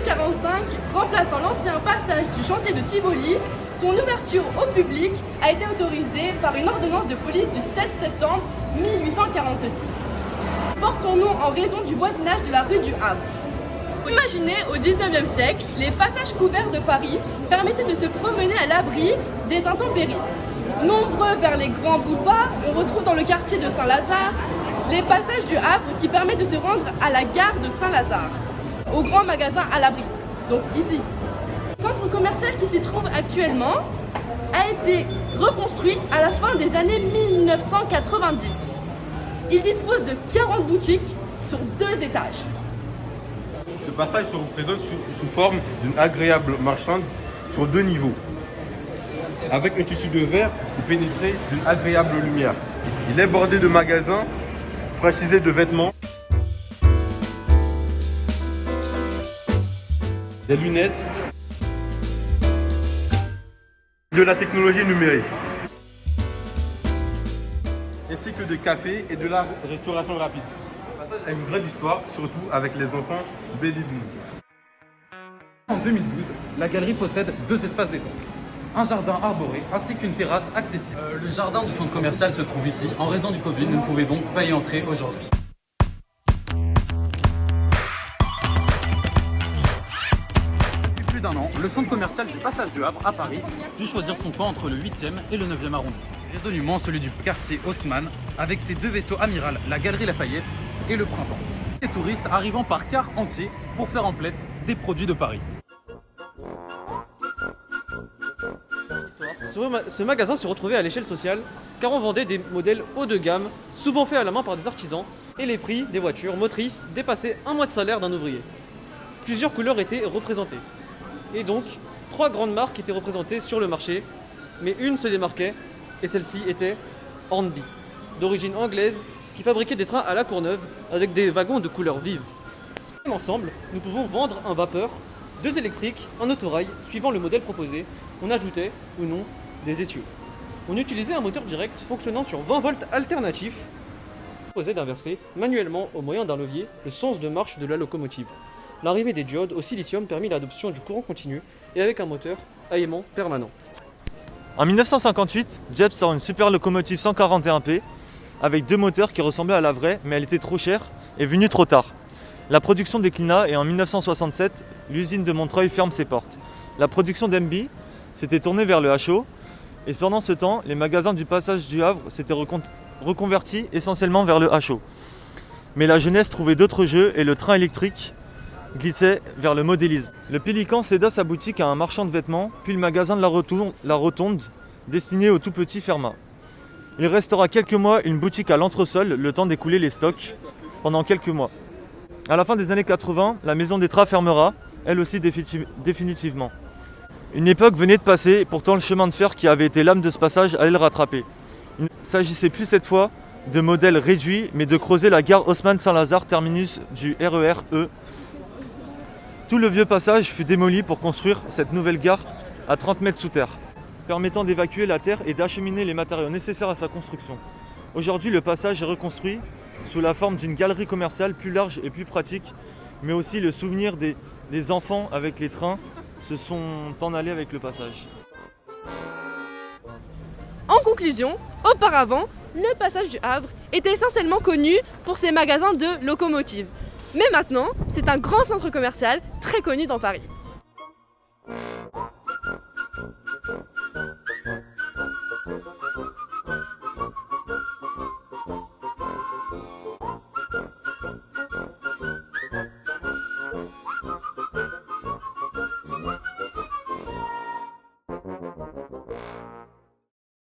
1945, remplaçant l'ancien passage du chantier de Tivoli, son ouverture au public a été autorisée par une ordonnance de police du 7 septembre 1846. Porte son nom en raison du voisinage de la rue du Havre. Imaginez au XIXe siècle, les passages couverts de Paris permettaient de se promener à l'abri des intempéries. Nombreux vers les grands boulevards, on retrouve dans le quartier de Saint-Lazare les passages du Havre qui permettent de se rendre à la gare de Saint-Lazare, au grand magasin à l'abri, donc ici. Le centre commercial qui s'y trouve actuellement a été reconstruit à la fin des années 1990. Il dispose de 40 boutiques sur 2 étages. Ce passage se représente sous forme d'une agréable marchande sur 2 niveaux. Avec un tissu de verre, vous pénétrez d'une agréable lumière. Il est bordé de magasins franchisés de vêtements, des lunettes, de la technologie numérique, ainsi que de café et de la restauration rapide. Le passage a une grande histoire, surtout avec les enfants du baby boom. En 2012, la galerie possède 2 espaces détente, un jardin arboré ainsi qu'une terrasse accessible. Le jardin du centre commercial se trouve ici. En raison du Covid, nous ne pouvons donc pas y entrer aujourd'hui. Depuis plus d'1 an, le centre commercial du Passage du Havre à Paris dut choisir son camp entre le 8e et le 9e arrondissement. Résolument celui du quartier Haussmann, avec ses 2 vaisseaux amiral, la galerie Lafayette et le Printemps. Les touristes arrivant par car entier pour faire en plette des produits de Paris. Ce magasin se retrouvait à l'échelle sociale car on vendait des modèles haut de gamme, souvent faits à la main par des artisans, et les prix des voitures motrices dépassaient 1 mois de salaire d'un ouvrier. Plusieurs couleurs étaient représentées. Et donc, 3 grandes marques étaient représentées sur le marché, mais une se démarquait, et celle-ci était Hornby, d'origine anglaise, qui fabriquait des trains à la Courneuve avec des wagons de couleurs vives. Ensemble, nous pouvons vendre un vapeur, 2 électriques, un autorail, suivant le modèle proposé. On ajoutait, ou non, des essieux. On utilisait un moteur direct fonctionnant sur 20 volts alternatifs. On proposait d'inverser manuellement au moyen d'un levier le sens de marche de la locomotive. L'arrivée des diodes au silicium permit l'adoption du courant continu et avec un moteur à aimant permanent. En 1958, Jeb sort une super locomotive 141P avec 2 moteurs qui ressemblaient à la vraie, mais elle était trop chère et venue trop tard. La production déclina et en 1967, l'usine de Montreuil ferme ses portes. La production d'MB s'était tournée vers le HO et pendant ce temps, les magasins du Passage du Havre s'étaient reconvertis essentiellement vers le HO. Mais la jeunesse trouvait d'autres jeux et le train électrique glissait vers le modélisme. Le Pélican céda sa boutique à un marchand de vêtements, puis le magasin de la Rotonde, destiné aux tout petits ferma. Il restera quelques mois une boutique à l'entresol, le temps d'écouler les stocks pendant quelques mois. À la fin des années 80, la maison des Tras fermera, elle aussi définitivement. Une époque venait de passer, et pourtant le chemin de fer qui avait été l'âme de ce passage allait le rattraper. Il ne s'agissait plus cette fois de modèles réduits, mais de creuser la gare Haussmann-Saint-Lazare, terminus du RER E. Tout le vieux passage fut démoli pour construire cette nouvelle gare à 30 mètres sous terre, permettant d'évacuer la terre et d'acheminer les matériaux nécessaires à sa construction. Aujourd'hui, le passage est reconstruit sous la forme d'une galerie commerciale plus large et plus pratique, mais aussi le souvenir des enfants avec les trains se sont en allés avec le passage. En conclusion, auparavant, le Passage du Havre était essentiellement connu pour ses magasins de locomotives. Mais maintenant, c'est un grand centre commercial très connu dans Paris.